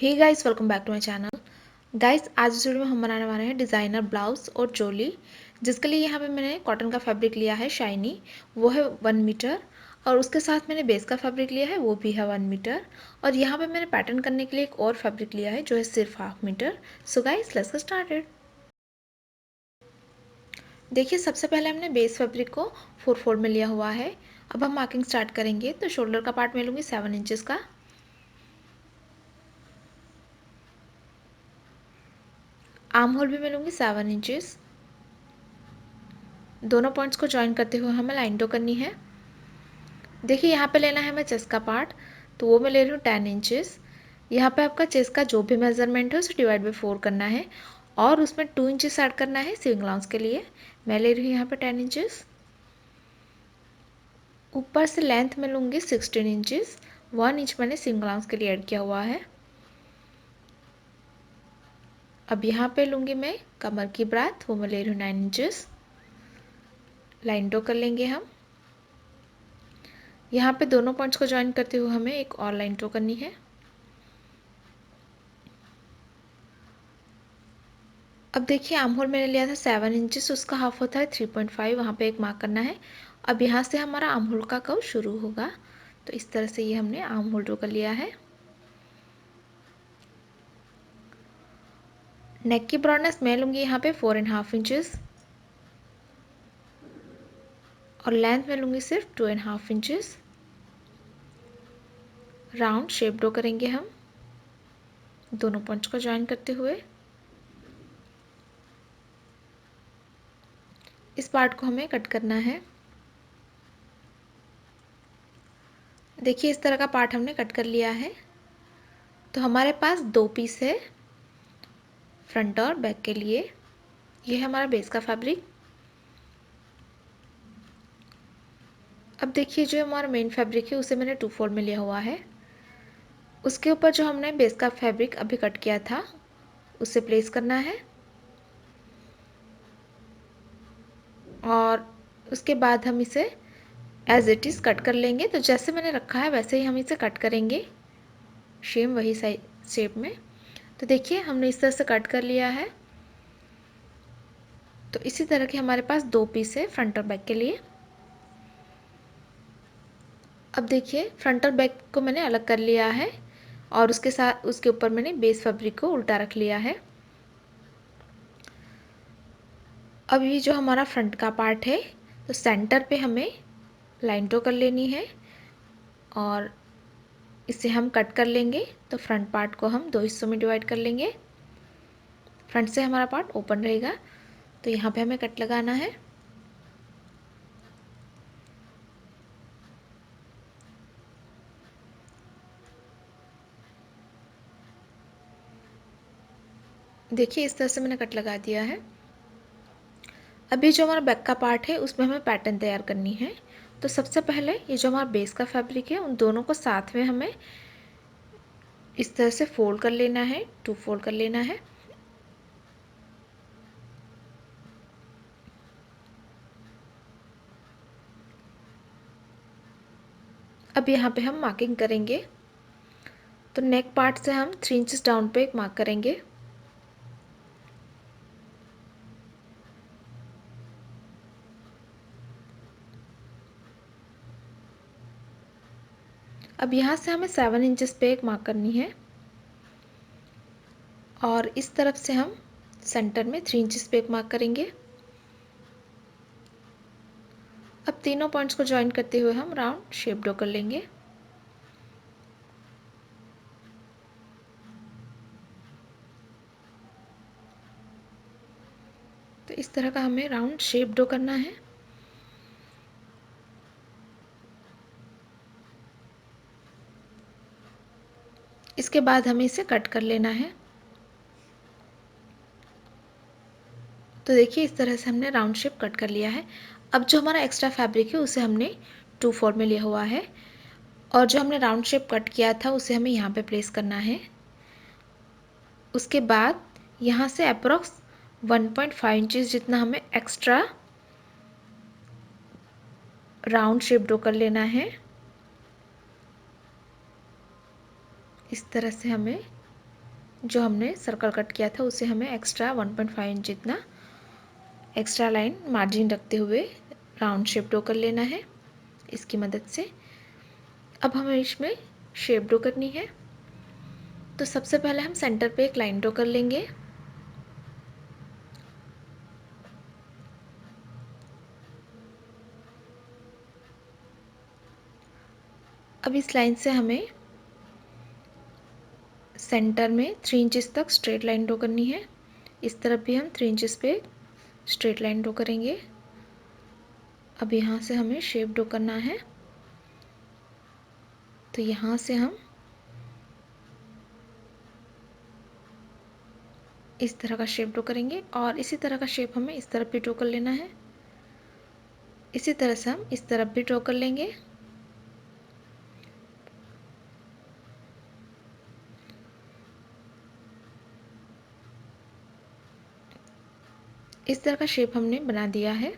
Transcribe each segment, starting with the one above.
Hey guys, welcome back to my channel. Guys, आज इस video में हम बनाने वाले हैं डिज़ाइनर ब्लाउज और चोली, जिसके लिए यहाँ पे मैंने कॉटन का फैब्रिक लिया है शाइनी, वो है 1 मीटर। और उसके साथ मैंने बेस का फैब्रिक लिया है, वो भी है 1 मीटर। और यहाँ पे मैंने पैटर्न करने के लिए एक और फैब्रिक लिया है जो है सिर्फ 1/2 metre. So guys, let's get started. देखिए, सबसे पहले हमने बेस फैब्रिक को 4 फोल्ड में लिया हुआ है। अब हम मार्किंग स्टार्ट करेंगे। तो शोल्डर का पार्ट मैं लूँगी 7 इंचज़ का। आर्म होल भी मैं लूँगी 7 इंचज़। दोनों पॉइंट्स को ज्वाइन करते हुए हमें लाइन ड्रॉ करनी है। देखिए, यहाँ पे लेना है हमें चेस्ट का पार्ट, तो वो मैं ले रही हूँ 10 इंचज़। यहाँ पे आपका चेस्ट का जो भी मेजरमेंट है उसे डिवाइड बाई 4 करना है और उसमें 2 इंचज़ ऐड करना है सीविंग अलाउंस के लिए। मैं ले रही हूँ यहाँ पे 10 इंचज़। ऊपर से लेंथ में लूँगी 16 इंचज़। 1 इंच मैंने सीविंग अलाउंस के लिए ऐड किया हुआ है। अब यहाँ पे लूँगी मैं कमर की ब्रेथ, वो मैं ले रही हूँ 9 इंचज़। लाइन ड्रॉ कर लेंगे हम। यहाँ पे दोनों पॉइंट्स को ज्वाइन करते हुए हमें एक और लाइन ड्रॉ करनी है। अब देखिए, आर्म होल मैंने लिया था 7 इंचज़, उसका हाफ होता है 3.5, वहाँ पे एक मार्क करना है। अब यहाँ से हमारा आर्म होल का कर्व शुरू होगा। तो इस तरह से ये हमने आर्म होल ड्रॉ कर लिया है। नेक की ब्रॉडनेस मैं लूँगी यहाँ पे 4.5 इंचज़ और लेंथ में लूँगी सिर्फ 2.5 इंचज़। राउंड शेप ड्रॉ करेंगे हम दोनों पॉइंट्स को ज्वाइन करते हुए। इस पार्ट को हमें कट करना है। देखिए, इस तरह का पार्ट हमने कट कर लिया है। तो हमारे पास 2 पीस है फ्रंट और बैक के लिए। ये है हमारा बेस का फैब्रिक। अब देखिए, जो हमारा मेन फैब्रिक है उसे मैंने 2 फोल्ड में लिया हुआ है। उसके ऊपर जो हमने बेस का फैब्रिक अभी कट किया था उसे प्लेस करना है और उसके बाद हम इसे एज इट इज़ कट कर लेंगे। तो जैसे मैंने रखा है वैसे ही हम इसे कट करेंगे, सेम वही शेप में। तो देखिए, हमने इस तरह से कट कर लिया है। तो इसी तरह के हमारे पास 2 पीस है फ्रंट और बैक के लिए। अब देखिए, फ्रंट और बैक को मैंने अलग कर लिया है और उसके साथ उसके ऊपर मैंने बेस फैब्रिक को उल्टा रख लिया है। अब ये जो हमारा फ्रंट का पार्ट है, तो सेंटर पे हमें लाइन ड्रॉ कर लेनी है और इसे हम कट कर लेंगे। तो फ्रंट पार्ट को हम 2 हिस्सों में डिवाइड कर लेंगे। फ्रंट से हमारा पार्ट ओपन रहेगा, तो यहाँ पे हमें कट लगाना है। देखिए, इस तरह से मैंने कट लगा दिया है। अभी जो हमारा बैक का पार्ट है उसमें हमें पैटर्न तैयार करनी है। तो सबसे पहले ये जो हमारा बेस का फैब्रिक है उन दोनों को साथ में हमें इस तरह से फोल्ड कर लेना है, 2 फोल्ड कर लेना है। अब यहाँ पे हम मार्किंग करेंगे। तो नेक पार्ट से हम 3 इंचेस डाउन पे एक मार्क करेंगे। अब यहाँ से हमें 7 इंचेस पे एक मार्क करनी है और इस तरफ से हम सेंटर में 3 इंचेस पे एक मार्क करेंगे। अब तीनों पॉइंट्स को ज्वाइन करते हुए हम राउंड शेप ड्रॉ कर लेंगे। तो इस तरह का हमें राउंड शेप ड्रॉ करना है। इसके बाद हमें इसे कट कर लेना है। तो देखिए, इस तरह से हमने राउंड शेप कट कर लिया है। अब जो हमारा एक्स्ट्रा फैब्रिक है उसे हमने 2 फोल्ड में लिया हुआ है और जो हमने राउंड शेप कट किया था उसे हमें यहाँ पे प्लेस करना है। उसके बाद यहाँ से अप्रॉक्स 1.5 इंचेस जितना हमें एक्स्ट्रा राउंड शेप ड्रॉ कर लेना है। इस तरह से हमें जो हमने सर्कल कट किया था उसे हमें एक्स्ट्रा 1.5 इंच जितना एक्स्ट्रा लाइन मार्जिन रखते हुए राउंड शेप ड्रॉ कर लेना है इसकी मदद से। अब हमें इसमें शेप ड्रॉ करनी है, तो सबसे पहले हम सेंटर पे एक लाइन ड्रॉ कर लेंगे। अब इस लाइन से हमें सेंटर में 3 इंचेस तक स्ट्रेट लाइन ड्रॉ करनी है। इस तरफ भी हम 3 इंचेस पे स्ट्रेट लाइन ड्रॉ करेंगे। अब यहाँ से हमें शेप ड्रॉ करना है, तो यहाँ से हम इस तरह का शेप ड्रॉ करेंगे और इसी तरह का शेप हमें इस तरफ भी ड्रॉ कर लेना है। इसी तरह से हम इस तरफ भी ड्रॉ कर लेंगे। इस तरह का शेप हमने बना दिया है।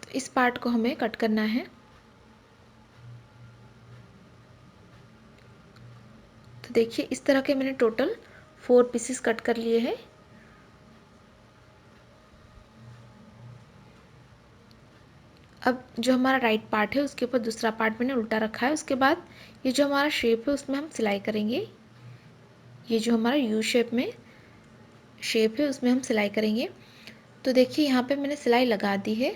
तो इस पार्ट को हमें कट करना है। तो देखिए इस तरह के मैंने टोटल 4 पीसेस कट कर लिए हैं। अब जो हमारा राइट पार्ट है उसके ऊपर दूसरा पार्ट मैंने उल्टा रखा है। उसके बाद ये जो हमारा शेप है उसमें हम सिलाई करेंगे। ये जो हमारा यू शेप में शेप है उसमें हम सिलाई करेंगे। तो देखिए यहाँ पे मैंने सिलाई लगा दी है।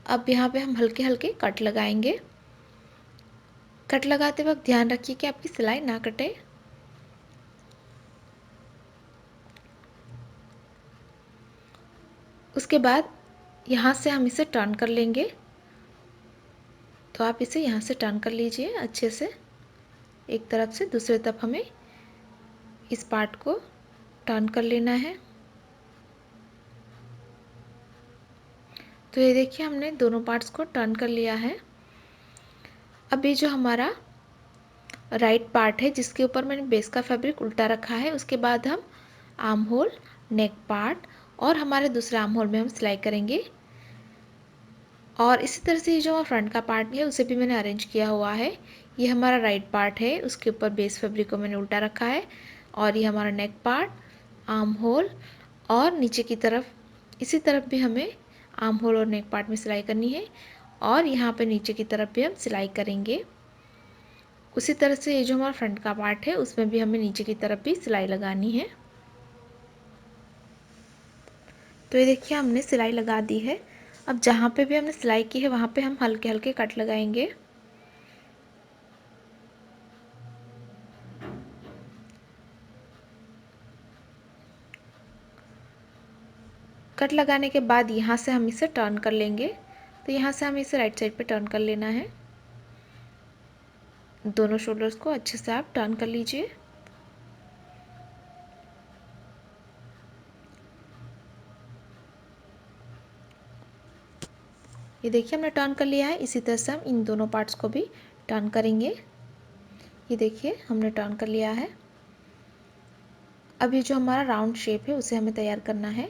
अब यहाँ पे हम हल्के हल्के कट लगाएंगे। कट लगाते वक्त ध्यान रखिए कि आपकी सिलाई ना कटे। उसके बाद यहाँ से हम इसे टर्न कर लेंगे। तो आप इसे यहाँ से टर्न कर लीजिए अच्छे से। एक तरफ से दूसरे तरफ हमें इस पार्ट को टर्न कर लेना है। तो ये देखिए हमने दोनों पार्ट्स को टर्न कर लिया है। अब ये जो हमारा राइट पार्ट है जिसके ऊपर मैंने बेस का फैब्रिक उल्टा रखा है, उसके बाद हम आर्म होल, नेक पार्ट और हमारे दूसरे आर्म होल में हम सिलाई करेंगे। और इसी तरह से ये जो फ्रंट का पार्ट है उसे भी मैंने अरेंज किया हुआ है। ये हमारा राइट पार्ट है, उसके ऊपर बेस फैब्रिक को मैंने उल्टा रखा है और ये हमारा नेक पार्ट, आर्म होल और नीचे की तरफ इसी तरफ भी हमें आर्म होल और नेक पार्ट में सिलाई करनी है और यहाँ पे नीचे की तरफ भी हम सिलाई करेंगे। उसी तरह से ये जो हमारा फ्रंट का पार्ट है उसमें भी हमें नीचे की तरफ भी सिलाई लगानी है। तो ये देखिए हमने सिलाई लगा दी है। अब जहाँ पे भी हमने सिलाई की है वहाँ पे हम हल्के हल्के कट लगाएंगे। कट लगाने के बाद यहाँ से हम इसे टर्न कर लेंगे। तो यहाँ से हमें इसे राइट साइड पे टर्न कर लेना है। दोनों शोल्डर्स को अच्छे से आप टर्न कर लीजिए। ये देखिए हमने टर्न कर लिया है। इसी तरह से हम इन दोनों पार्ट्स को भी टर्न करेंगे। ये देखिए हमने टर्न कर लिया है। अब ये जो हमारा राउंड शेप है उसे हमें तैयार करना है।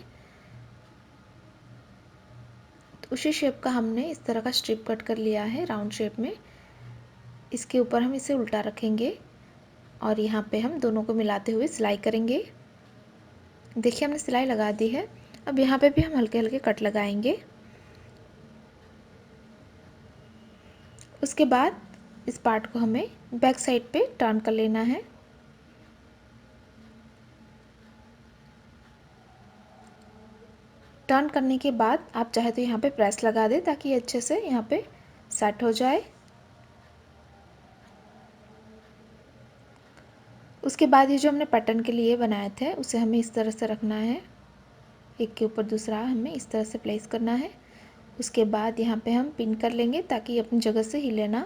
तो उसी शेप का हमने इस तरह का स्ट्रिप कट कर लिया है राउंड शेप में। इसके ऊपर हम इसे उल्टा रखेंगे और यहाँ पे हम दोनों को मिलाते हुए सिलाई करेंगे। देखिए हमने सिलाई लगा दी है। अब यहाँ पे भी हम हल्के हल्के कट लगाएंगे। उसके बाद इस पार्ट को हमें बैक साइड पे टर्न कर लेना है। टर्न करने के बाद आप चाहे तो यहाँ पे प्रेस लगा दें ताकि अच्छे से यहाँ पे सेट हो जाए। उसके बाद ये जो हमने पैटर्न के लिए बनाए थे उसे हमें इस तरह से रखना है। एक के ऊपर दूसरा हमें इस तरह से प्लेस करना है। उसके बाद यहाँ पे हम पिन कर लेंगे ताकि ये अपनी जगह से हिले ना।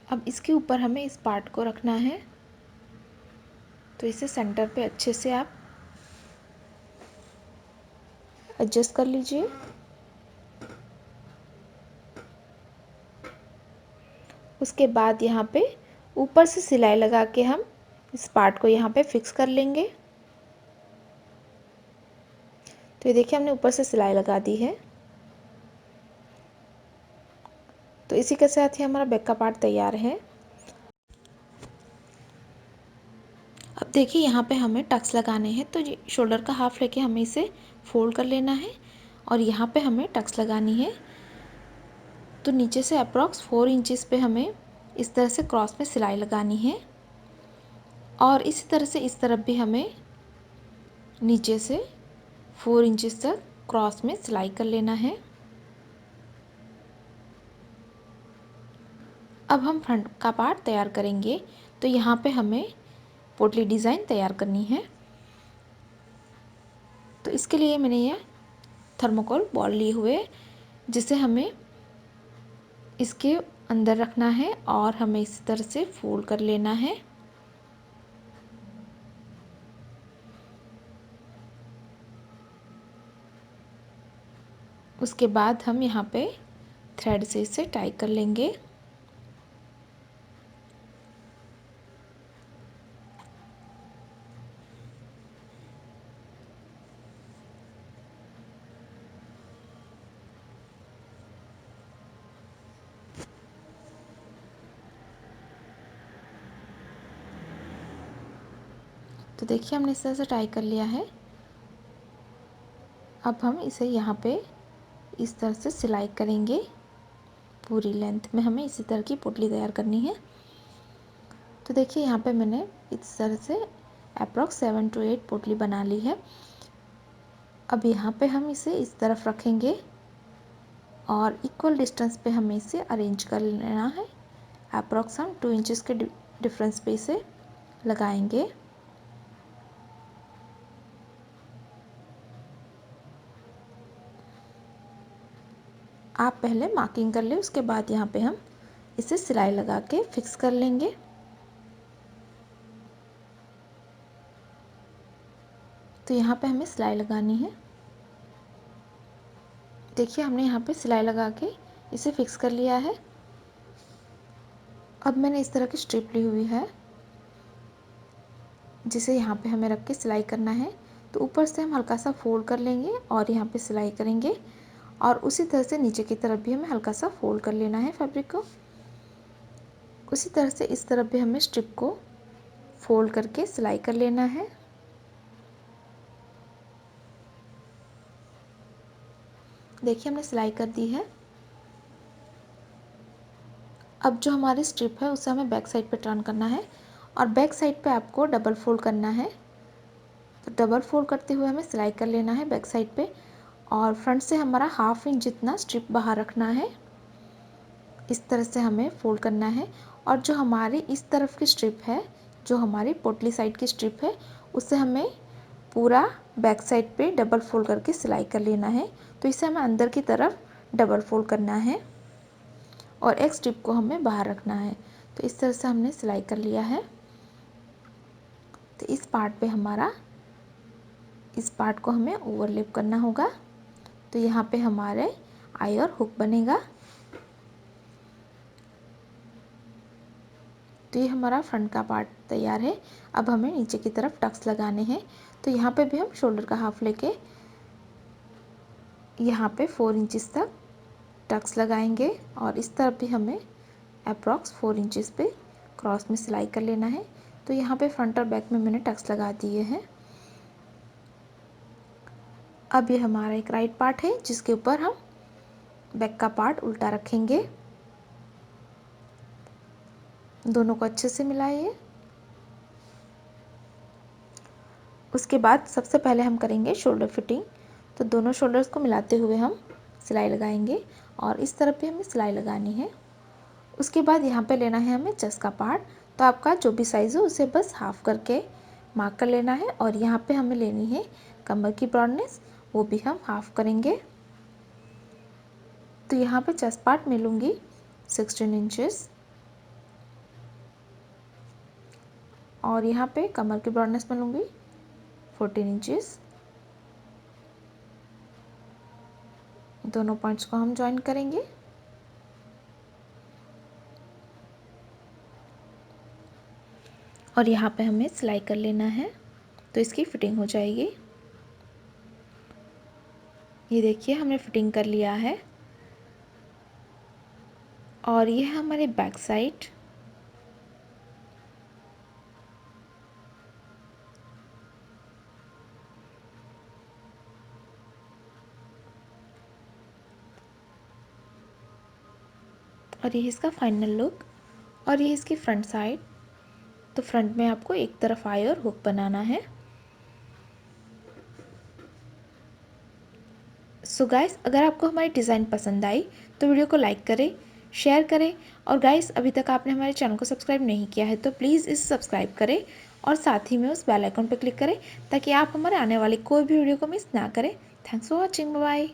अब इसके ऊपर हमें इस पार्ट को रखना है। तो इसे सेंटर पे अच्छे से आप एडजस्ट कर लीजिए। उसके बाद यहाँ पे ऊपर से सिलाई लगा के हम इस पार्ट को यहाँ पे फिक्स कर लेंगे। तो ये देखिए हमने ऊपर से सिलाई लगा दी है। तो इसी के साथ ही हमारा बैक का पार्ट तैयार है। अब देखिए यहाँ पे हमें टक्स लगाने हैं, तो शोल्डर का हाफ लेके हमें इसे फोल्ड कर लेना है और यहाँ पे हमें टक्स लगानी है। तो नीचे से अप्रॉक्स 4 इंचेस पे हमें इस तरह से क्रॉस में सिलाई लगानी है और इसी तरह से इस तरफ भी हमें नीचे से 4 इंचेस तक क्रॉस में सिलाई कर लेना है। अब हम फ्रंट का पार्ट तैयार करेंगे। तो यहाँ पे हमें पोटली डिज़ाइन तैयार करनी है। तो इसके लिए मैंने ये थर्मोकोल बॉल लिए हुए, जिसे हमें इसके अंदर रखना है और हमें इस तरह से फोल्ड कर लेना है। उसके बाद हम यहाँ पे थ्रेड से इसे टाई कर लेंगे। तो देखिए हमने इस तरह से टाई कर लिया है। अब हम इसे यहाँ पे इस तरह से सिलाई करेंगे। पूरी लेंथ में हमें इसी तरह की पोटली तैयार करनी है। तो देखिए यहाँ पे मैंने इस तरह से अप्रॉक्स 7 to 8 पोटली बना ली है। अब यहाँ पे हम इसे इस तरफ रखेंगे और इक्वल डिस्टेंस पे हमें इसे अरेंज कर लेना है। अप्रॉक्स हम 2 इंचेस के डिफरेंस पे इसे लगाएंगे। आप पहले मार्किंग कर ले, उसके बाद यहाँ पे हम इसे सिलाई लगा के फिक्स कर लेंगे। तो यहाँ पे हमें सिलाई लगानी है। देखिए हमने यहाँ पे सिलाई लगा के इसे फिक्स कर लिया है। अब मैंने इस तरह की स्ट्रिप ली हुई है, जिसे यहाँ पे हमें रख के सिलाई करना है। तो ऊपर से हम हल्का सा फोल्ड कर लेंगे और यहाँ पे सिलाई करेंगे और उसी तरह से नीचे की तरफ भी हमें हल्का सा फोल्ड कर लेना है फैब्रिक को। उसी तरह से इस तरफ भी हमें स्ट्रिप को फोल्ड करके सिलाई कर लेना है। देखिए हमने सिलाई कर दी है। अब जो हमारी स्ट्रिप है उसे हमें बैक साइड पे टर्न करना है और बैक साइड पे आपको डबल फोल्ड करना है। तो डबल फोल्ड करते हुए हमें सिलाई कर लेना है बैक साइड पे और फ्रंट से हमारा 1/2 इंच जितना स्ट्रिप बाहर रखना है। इस तरह से हमें फोल्ड करना है और जो हमारी इस तरफ की स्ट्रिप है, जो हमारी पोटली साइड की स्ट्रिप है, उसे हमें पूरा बैक साइड पे डबल फोल्ड करके सिलाई कर लेना है। तो इसे हमें अंदर की तरफ डबल फोल्ड करना है और एक स्ट्रिप को हमें बाहर रखना है। तो इस तरह से हमने सिलाई कर लिया है। तो इस पार्ट पे हमारा, इस पार्ट को हमें ओवरलैप करना होगा। तो यहाँ पे हमारे आई और हुक बनेगा। तो ये हमारा फ्रंट का पार्ट तैयार है। अब हमें नीचे की तरफ टक्स लगाने हैं। तो यहाँ पे भी हम शोल्डर का हाफ लेके यहाँ पे 4 इंचेस तक टक्स लगाएंगे और इस तरफ भी हमें अप्रॉक्स 4 इंचेस पे क्रॉस में सिलाई कर लेना है। तो यहाँ पे फ्रंट और बैक में मैंने टक्स लगा दिए हैं। अब ये हमारा एक राइट पार्ट है, जिसके ऊपर हम बैक का पार्ट उल्टा रखेंगे। दोनों को अच्छे से मिलाइए। उसके बाद सबसे पहले हम करेंगे शोल्डर फिटिंग। तो दोनों शोल्डर्स को मिलाते हुए हम सिलाई लगाएंगे और इस तरफ भी हमें सिलाई लगानी है। उसके बाद यहाँ पे लेना है हमें चेस्ट का पार्ट। तो आपका जो भी साइज़ हो उसे बस हाफ करके मार्क कर लेना है और यहाँ पे हमें लेनी है कमर की ब्रॉडनेस, वो भी हम हाफ करेंगे। तो यहाँ पे चेस्ट पार्ट में लूँगी 16 इंचेस और यहाँ पे कमर की ब्रॉडनेस में लूँगी 14 इंचेस। दोनों पॉइंट्स को हम ज्वाइन करेंगे। और यहाँ पे हमें सिलाई कर लेना है तो इसकी फिटिंग हो जाएगी। ये देखिए हमने फिटिंग कर लिया है। और ये है हमारी बैक साइड। और ये इसका फाइनल लुक। और ये इसकी फ्रंट साइड। तो फ्रंट में आपको एक तरफ आई और हुक बनाना है। सो गाइस, अगर आपको हमारी डिज़ाइन पसंद आई तो वीडियो को लाइक करें, शेयर करें। और गाइस, अभी तक आपने हमारे चैनल को सब्सक्राइब नहीं किया है तो प्लीज़ इसे सब्सक्राइब करें और साथ ही में उस बेल आइकन पर क्लिक करें ताकि आप हमारे आने वाली कोई भी वीडियो को मिस ना करें। Thanks for watching. बाय।